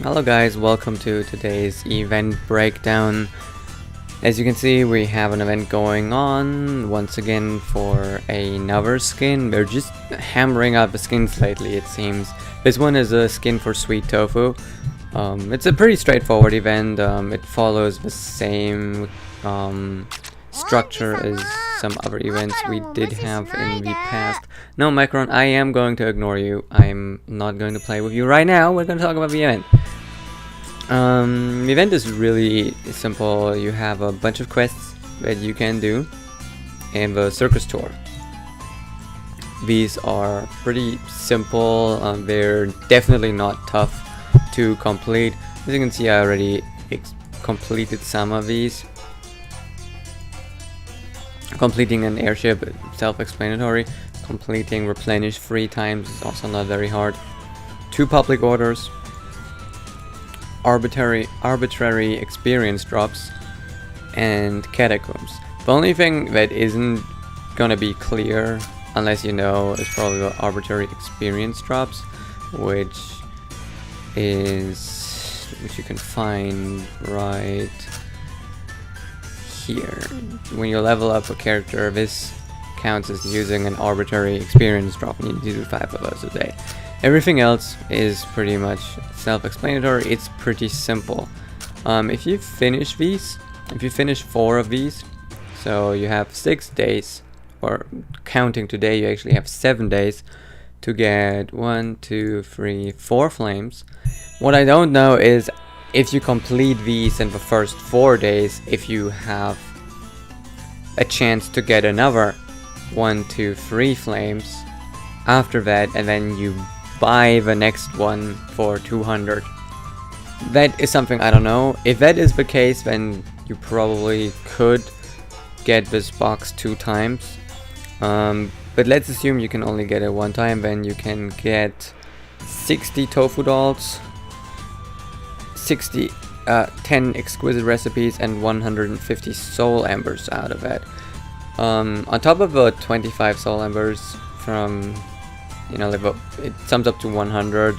Hello guys, welcome to today's event breakdown. As you can see, we have an event going on once again for another skin. We're just hammering out the skins lately, it seems. This one is a skin for sweet tofu. It's a pretty straightforward event. It follows the same structure as some other events we did have in the past. No, Micron, I am going to ignore you. I'm not going to play with you right now. We're going to talk about the event. The event is really simple. You have a bunch of quests that you can do in the Circus tour. These are pretty simple. They're definitely not tough to complete. As you can see, I already completed some of these. Completing an airship, self-explanatory. Completing replenish 3 times is also not very hard. 2 public orders. Arbitrary experience drops, and catacombs. The only thing that isn't gonna be clear unless you know is probably the arbitrary experience drops, which you can find right here. When you level up a character, this counts as using an arbitrary experience drop, and you need to do 5 of those a day. Everything else is pretty much self-explanatory. It's pretty simple. If you finish 4 of these, so you have 6 days, or counting today, you actually have 7 days to get 1, 2, 3, 4 flames. What I don't know is if you complete these in the first 4 days, if you have a chance to get another 1, 2, 3 flames after that, and then you buy the next one for 200. That is something I don't know. If that is the case, then you probably could get this box 2 times. But let's assume you can only get it 1 time. Then you can get 60 tofu dolls, 10 exquisite recipes, and 150 soul embers out of that. On top of the 25 soul embers from, it sums up to 100,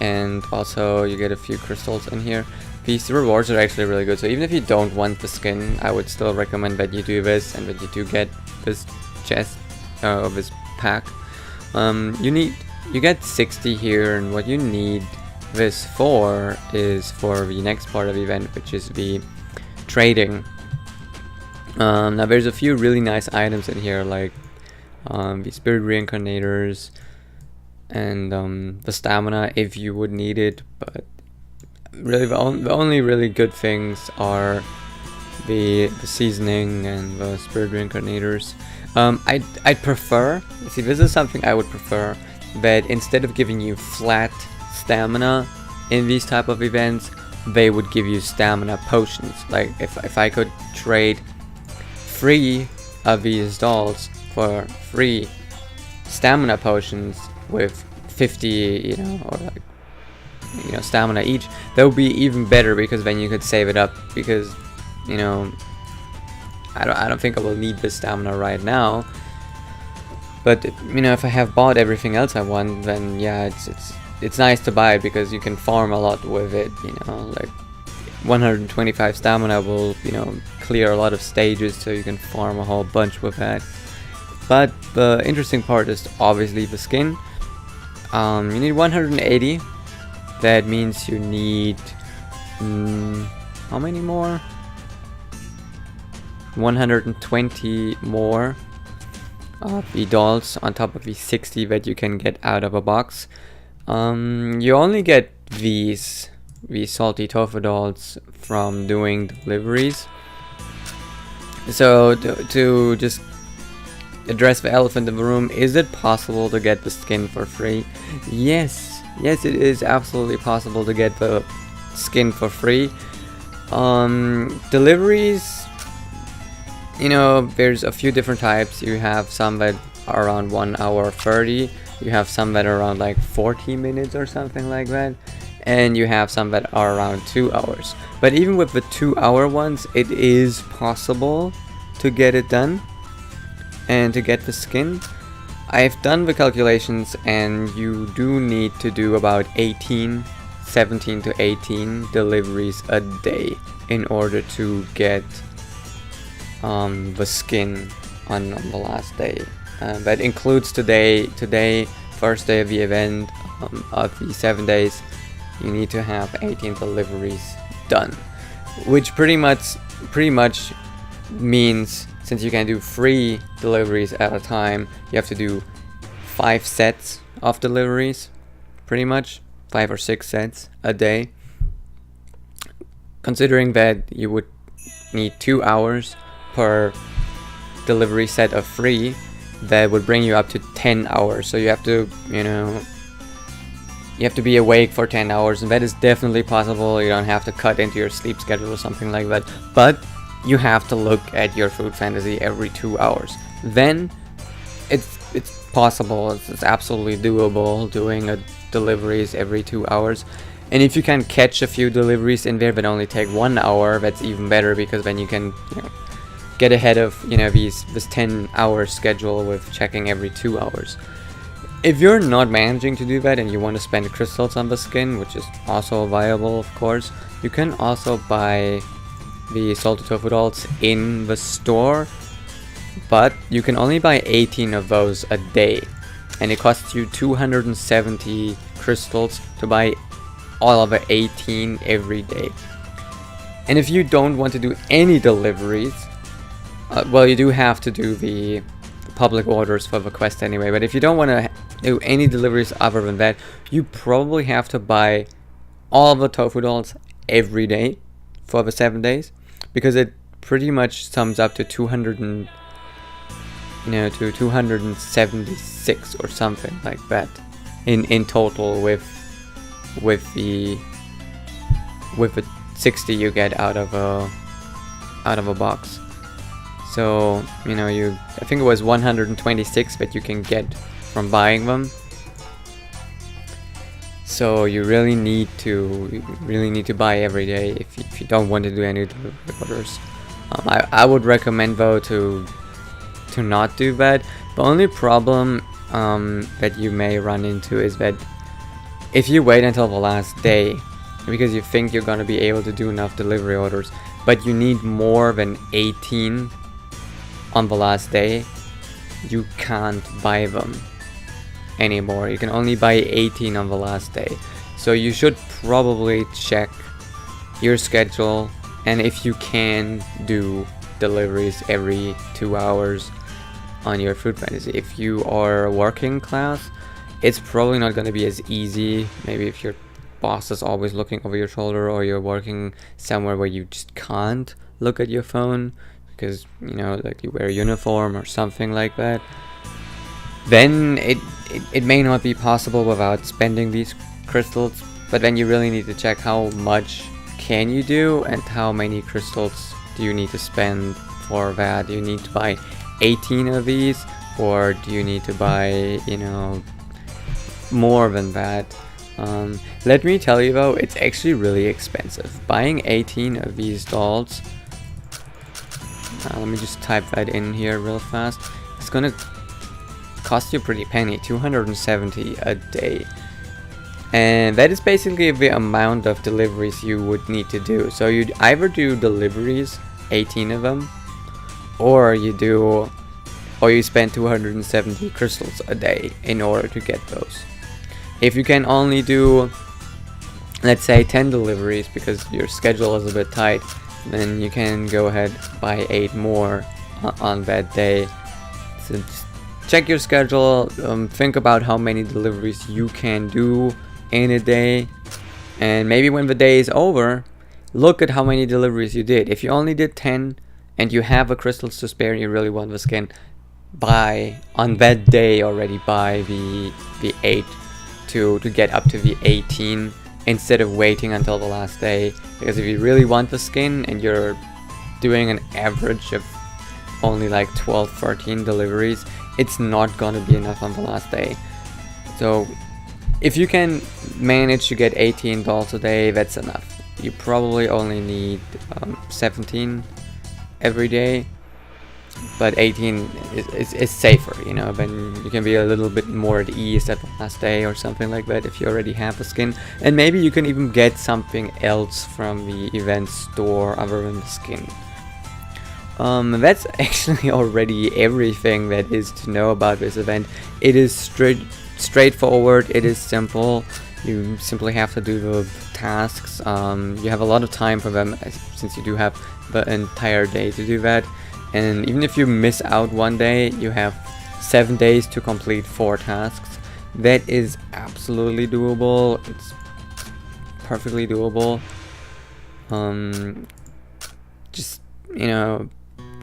and also you get a few crystals in here. These rewards are actually really good, so even if you don't want the skin, I would still recommend that you do this and that you do get this chest, this pack. You get 60 here, and what you need this for is for the next part of the event, which is the trading. Now there's a few really nice items in here, like the spirit reincarnators and the stamina if you would need it, but really the only really good things are the seasoning and the spirit reincarnators. I'd prefer, see, this is something I would prefer, that instead of giving you flat stamina in these type of events, they would give you stamina potions. Like if I could trade 3 of these dolls for 3 stamina potions with 50, stamina each, that would be even better, because then you could save it up, because, I don't think I will need this stamina right now. But, if I have bought everything else I want, then yeah, it's nice to buy it, because you can farm a lot with it, like 125 stamina will, clear a lot of stages, so you can farm a whole bunch with that. But the interesting part is obviously the skin. You need 180. That means you need how many more? 120 more of the dolls on top of the 60 that you can get out of a box. You only get these salty tofu dolls from doing deliveries. So to just address the elephant in the room, is it possible to get the skin for free? Yes, it is absolutely possible to get the skin for free. Deliveries, there's a few different types. You have some that are around 1 hour 30, you have some that are around like 40 minutes or something like that, and you have some that are around 2 hours. But even with the 2-hour ones, it is possible to get it done and to get the skin. I've done the calculations, and you do need to do about 18 17 to 18 deliveries a day in order to get the skin on the last day. That includes today, first day of the event. Of the 7 days, you need to have 18 deliveries done, which pretty much means, since you can do 3 deliveries at a time, you have to do 5 sets of deliveries, pretty much 5 or 6 sets a day. Considering that you would need 2 hours per delivery set of 3, that would bring you up to 10 hours. So you have to, you have to be awake for 10 hours, and that is definitely possible. You don't have to cut into your sleep schedule or something like that, but you have to look at your food fantasy every 2 hours. Then it's possible, it's absolutely doable doing deliveries every 2 hours. And if you can catch a few deliveries in there that only take 1 hour, that's even better, because then you can get ahead of this 10-hour schedule with checking every 2 hours. If you're not managing to do that and you want to spend crystals on the skin, which is also viable, of course, you can also buy the salted tofu dolls in the store, but you can only buy 18 of those a day, and it costs you 270 crystals to buy all of the 18 every day. And if you don't want to do any deliveries, well, you do have to do the public orders for the quest anyway, but if you don't want to do any deliveries other than that, you probably have to buy all the tofu dolls every day for the 7 days, because it pretty much sums up to 276 or something like that in total with the 60 you get out of a box. So I think it was 126 that you can get from buying them. So you really need to buy every day if you don't want to do any delivery orders. I would recommend though to not do that. The only problem that you may run into is that if you wait until the last day because you think you're gonna be able to do enough delivery orders, but you need more than 18 on the last day, you can't buy them anymore. You can only buy 18 on the last day. So you should probably check your schedule, and if you can do deliveries every 2 hours on your food fantasy. If you are working class, it's probably not going to be as easy. Maybe if your boss is always looking over your shoulder, or you're working somewhere where you just can't look at your phone because like you wear a uniform or something like that, then it may not be possible without spending these crystals. But then you really need to check how much can you do and how many crystals do you need to spend for that. Do you need to buy 18 of these, or do you need to buy more than that? Let me tell you though, it's actually really expensive. Buying 18 of these dolls, let me just type that in here real fast. It's gonna cost you a pretty penny, 270 a day. And that is basically the amount of deliveries you would need to do. So you'd either do deliveries, 18 of them, or you spend 270 crystals a day in order to get those. If you can only do, let's say, 10 deliveries because your schedule is a bit tight, then you can go ahead buy 8 more on that day. So just check your schedule, think about how many deliveries you can do in a day, and maybe when the day is over, look at how many deliveries you did. If you only did 10 and you have the crystals to spare and you really want the skin, buy on that day already, buy the 8 to get up to the 18 instead of waiting until the last day. Because if you really want the skin and you're doing an average of only like 12-13 deliveries, it's not gonna be enough on the last day. So if you can manage to get 18 dolls a day, that's enough. You probably only need 17 every day. but 18 is safer, you know. Then you can be a little bit more at ease at the last day or something like that if you already have a skin, and maybe you can even get something else from the event store other than the skin. That's actually already everything that is to know about this event. It is straightforward, it is simple. You simply have to do the tasks. You have a lot of time for them, since you do have the entire day to do that. And even if you miss out one day, you have 7 days to complete 4 tasks. That is absolutely doable. It's perfectly doable. Just, you know,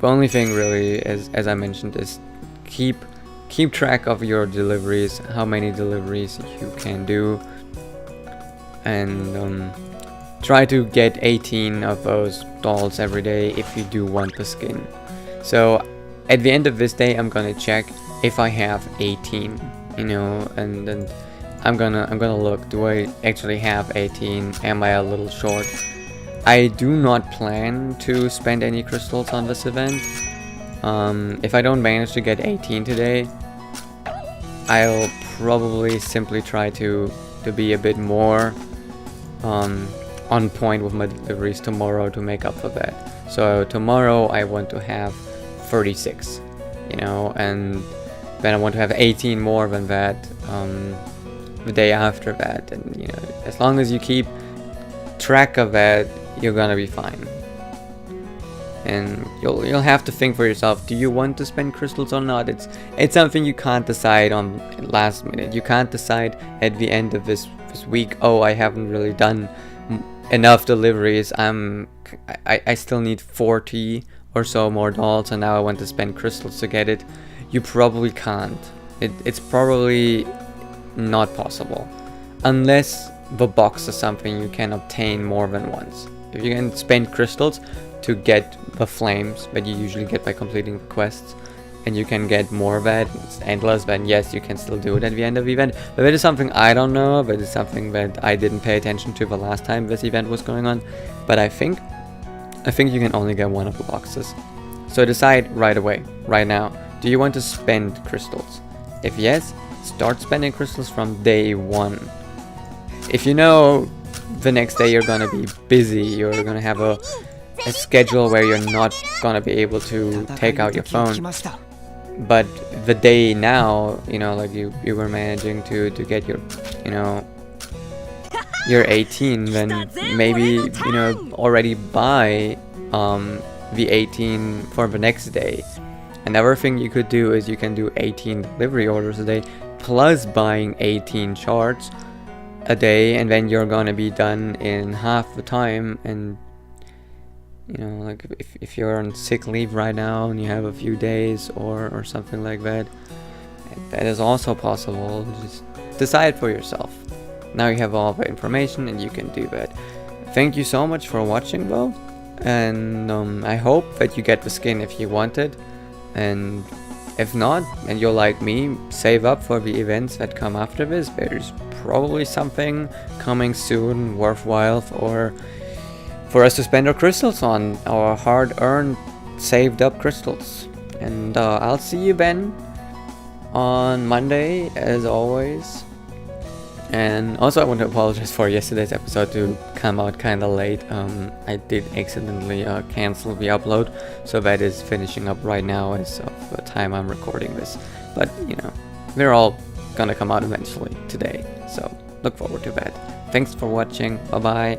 the only thing really, as I mentioned, is keep track of your deliveries, how many deliveries you can do, and try to get 18 of those dolls every day if you do want the skin. So at the end of this day, I'm gonna check if I have 18, you know, and then I'm gonna look, do I actually have 18? Am I a little short? I do not plan to spend any crystals on this event. If I don't manage to get 18 today, I'll probably simply try to be a bit more on point with my deliveries tomorrow to make up for that. So tomorrow I want to have 36, you know, and then I want to have 18 more than that the day after that. And you know, as long as you keep track of that, you're gonna be fine. And you'll have to think for yourself, do you want to spend crystals or not? It's something you can't decide on last minute. You can't decide at the end of this week, oh, I haven't really done enough deliveries, I still need 40 or so more dolls, and now I want to spend crystals to get it. You probably can't. It's probably not possible, unless the box is something you can obtain more than once. If you can spend crystals to get the flames that you usually get by completing the quests, and you can get more of that, it's endless, then yes, you can still do it at the end of the event. But that is something I don't know, but it's something that I didn't pay attention to the last time this event was going on. But I think you can only get one of the boxes. So decide right away, right now, do you want to spend crystals? If yes, start spending crystals from day 1. If you know the next day you're gonna be busy, you're gonna have a schedule where you're not gonna be able to take out your phone, but the day now, you know, like you were managing to get your, you know, your 18, then maybe, you know, already buy the 18 for the next day. Another thing you could do is you can do 18 delivery orders a day plus buying 18 shards a day, and then you're gonna be done in half the time. And you know, like if you're on sick leave right now and you have a few days or something like that, that is also possible. Just decide for yourself. Now you have all the information and you can do that. Thank you so much for watching though, and I hope that you get the skin if you want it, and if not, and you're like me, save up for the events that come after this. There's probably something coming soon worthwhile for us to spend our crystals on, our hard-earned, saved-up crystals. And I'll see you then on Monday, as always. And also I want to apologize for yesterday's episode to come out kind of late. I did accidentally cancel the upload, so that is finishing up right now as of the time I'm recording this. But, you know, they're all gonna come out eventually today, so look forward to that. Thanks for watching, bye-bye.